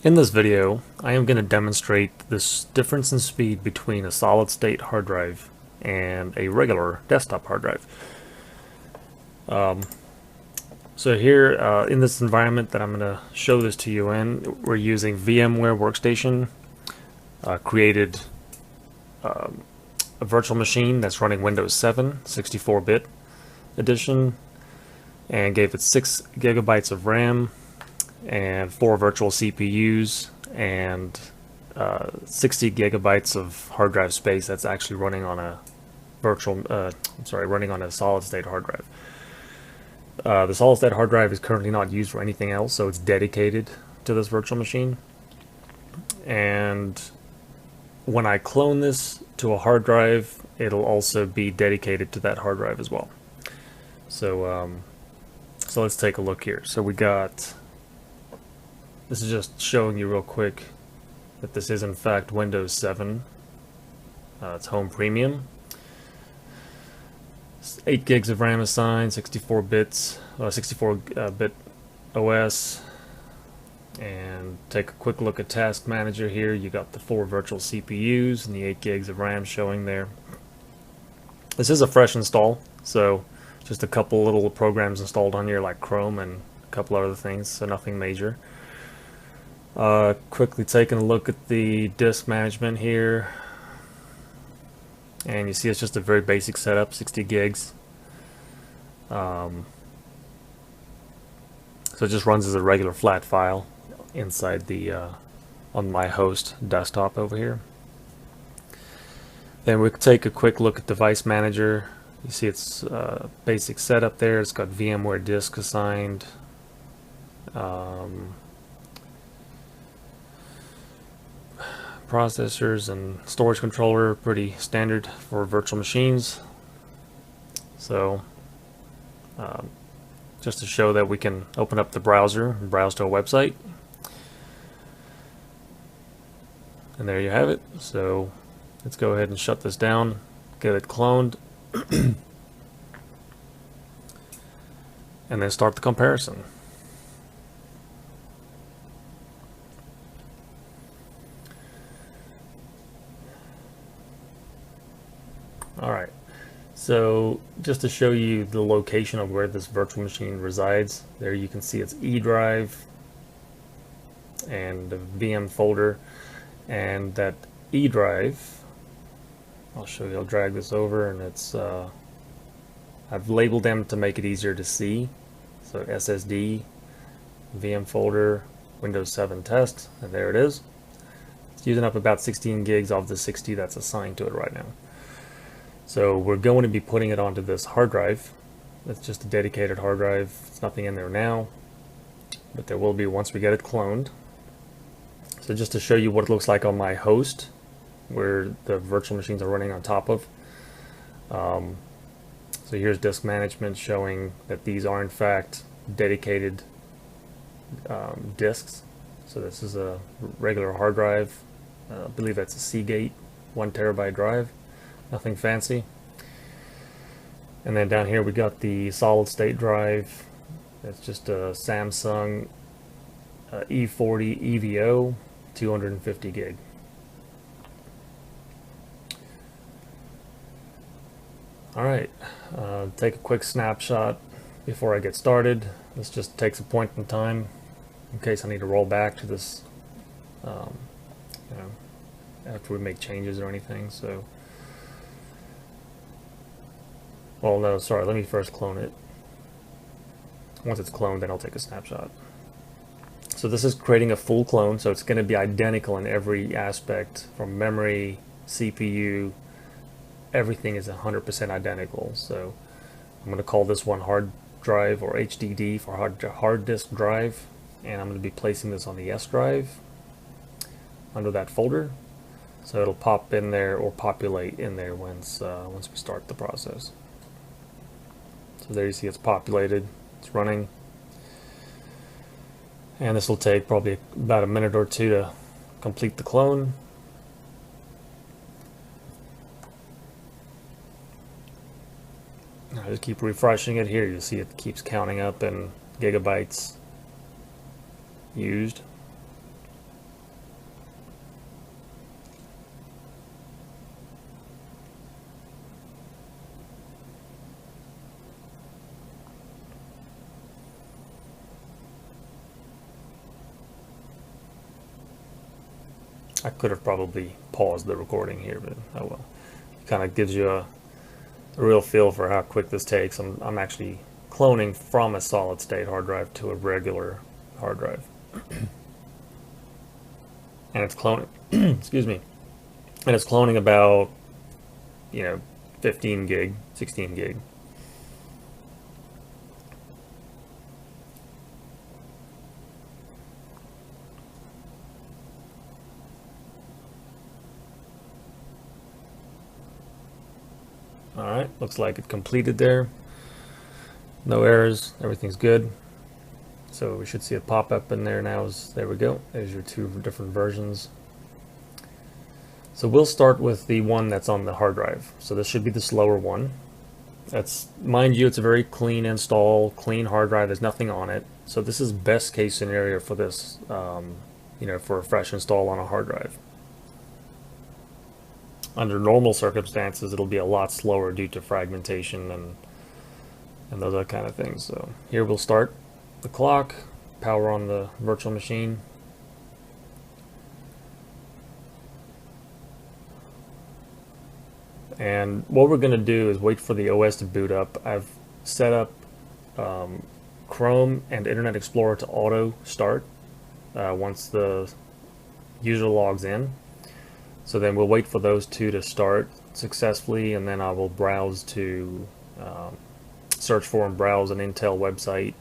In this video, I am going to demonstrate this difference in speed between a solid-state hard drive and a regular desktop hard drive. So here in this environment that I'm going to show this to you in, we're using VMware Workstation, created a virtual machine that's running Windows 7 64-bit edition, and gave it 6 gigabytes of RAM and 4 virtual CPUs and 60 gigabytes of hard drive space that's actually running on a running on a solid-state hard drive. The solid-state hard drive is currently not used for anything else, so it's dedicated to this virtual machine. And when I clone this to a hard drive, it'll also be dedicated to that hard drive as well. So let's take a look here. So we got, this is just showing you real quick that this is in fact Windows 7. It's Home Premium. 8 gigs of RAM assigned, 64 bits, 64-bit OS. And take a quick look at Task Manager here. You got the 4 virtual CPUs and the 8 gigs of RAM showing there. This is a fresh install, so just a couple little programs installed on here like Chrome and a couple other things, so nothing major. Quickly taking a look at the disk management here, and you see it's just a very basic setup, 60 gigs. So it just runs as a regular flat file inside the on my host desktop over here. Then we take a quick look at Device Manager. You see it's basic setup there. It's got VMware disk assigned. Processors and storage controller, pretty standard for virtual machines. So just to show that we can open up the browser and browse to a website. And there you have it. So let's go ahead and shut this down, get it cloned, and then start the comparison. Alright, so just to show you the location of where this virtual machine resides, there you can see its E drive and the VM folder, and that E drive, I'll show you, I'll drag this over, and it's I've labeled them to make it easier to see. So SSD, VM folder, Windows 7 test, and there it is. It's using up about 16 gigs of the 60 that's assigned to it right now. So we're going to be putting it onto this hard drive. It's just a dedicated hard drive. There's nothing in there now, but there will be once we get it cloned. So just to show you what it looks like on my host, where the virtual machines are running on top of. So here's disk management showing that these are in fact dedicated disks. So this is a regular hard drive. I believe that's a Seagate 1 terabyte drive. Nothing fancy. And then down here we got the solid state drive. It's just a Samsung E40 EVO, 250 gig. Alright, take a quick snapshot before I get started. This just takes a point in time in case I need to roll back to this after we make changes or anything. So, well, no, sorry, let me first clone it. Once it's cloned, then I'll take a snapshot. So this is creating a full clone, so it's going to be identical in every aspect, from memory, CPU, everything is 100% identical. So I'm going to call this one hard drive, or HDD for hard disk drive, and I'm going to be placing this on the S drive under that folder. So it'll pop in there or populate in there once we start the process. So there you see it's populated, it's running. And this will take probably about a minute or two to complete the clone. I just keep refreshing it here. You'll see it keeps counting up in gigabytes used. I could have probably paused the recording here, but oh well. It kind of gives you a real feel for how quick this takes. I'm actually cloning from a solid state hard drive to a regular hard drive. And it's cloning, excuse me, and it's cloning about, 15 gig, 16 gig. Alright, looks like it completed there. No errors, everything's good. So we should see a pop-up in there now. There we go. There's your two different versions. So we'll start with the one that's on the hard drive. So this should be the slower one. That's, mind you, it's a very clean install, clean hard drive. There's nothing on it. So this is best case scenario for this, for a fresh install on a hard drive. Under normal circumstances, it'll be a lot slower due to fragmentation and those other kind of things. So here we'll start the clock, power on the virtual machine. And what we're going to do is wait for the OS to boot up. I've set up Chrome and Internet Explorer to auto start once the user logs in. So then we'll wait for those two to start successfully, and then I will browse to search for and browse an Intel website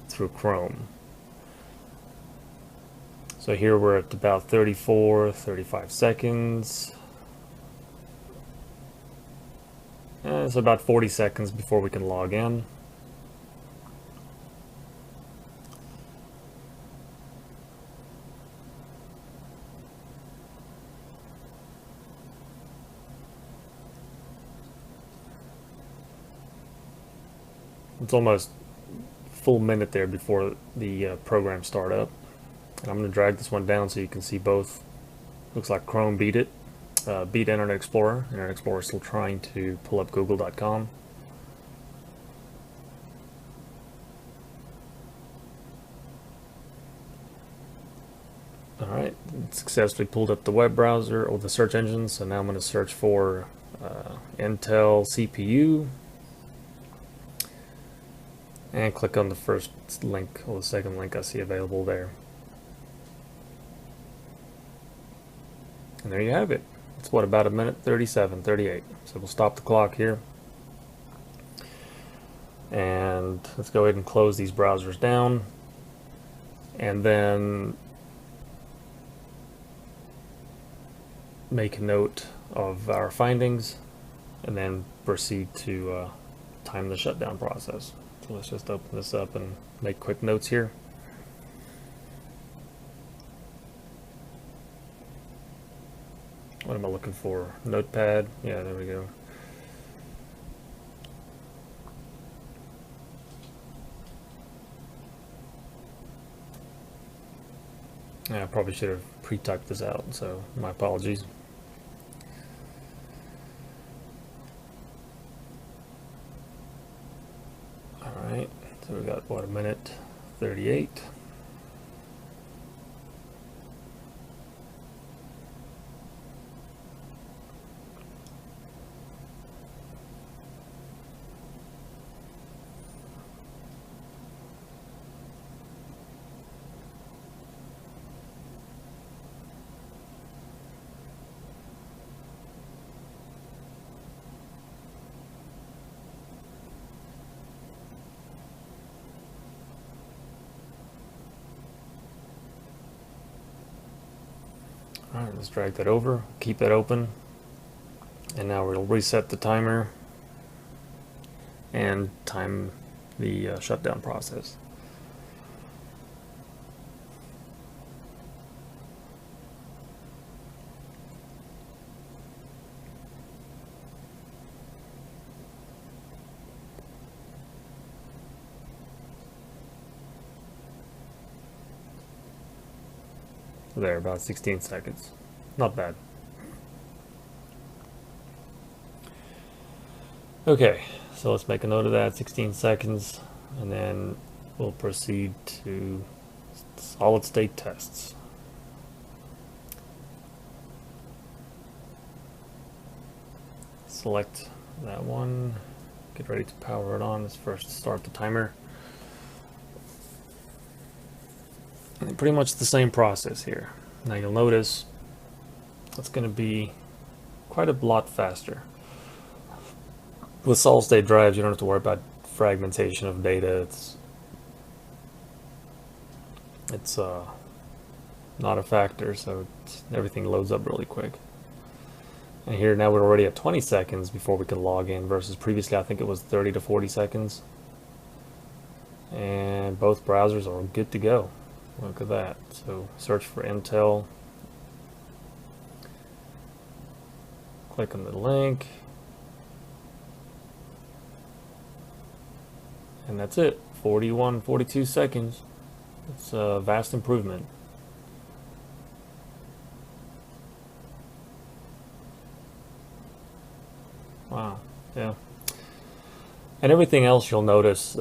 through Chrome. So here we're at about 35 seconds. It's about 40 seconds before we can log in. It's almost a full minute there before the program start up. And I'm going to drag this one down so you can see both. Looks like Chrome beat it. Beat Internet Explorer. Internet Explorer is still trying to pull up google.com. Alright, it successfully pulled up the web browser or the search engine, so now I'm going to search for Intel CPU and click on the first link or the second link I see available there. And there you have it. It's what, about a minute 37, 38. So we'll stop the clock here. And let's go ahead and close these browsers down. And then make a note of our findings and then proceed to time the shutdown process. So let's just open this up and make quick notes here. What am I looking for? Notepad? Yeah, there we go. Yeah, I probably should have pre-typed this out, so my apologies. Alright, so we got, what, a minute 38. Alright, let's drag that over, keep that open, and now we'll reset the timer and time the shutdown process. There, about 16 seconds. Not bad. Okay, so let's make a note of that, 16 seconds, and then we'll proceed to solid state tests. select that one, get ready to power it on. Let's first start the timer. And pretty much the same process here. Now you'll notice it's going to be quite a lot faster. With solid state drives, you don't have to worry about fragmentation of data. It's not a factor, so everything loads up really quick. And here now we're already at 20 seconds before we can log in, versus previously I think it was 30 to 40 seconds. And both browsers are good to go. Look at that. So search for Intel. Click on the link. And that's it. 41, 42 seconds. It's a vast improvement. Wow, yeah. And everything else you'll notice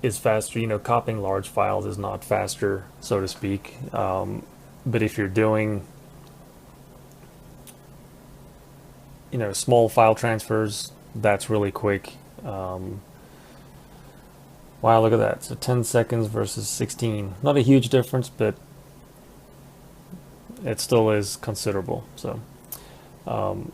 is faster. You know, copying large files is not faster, so to speak. But if you're doing, you know, small file transfers, that's really quick. Wow, look at that. So 10 seconds versus 16. Not a huge difference, but it still is considerable. So, and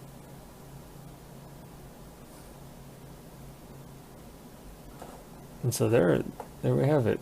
so there we have it.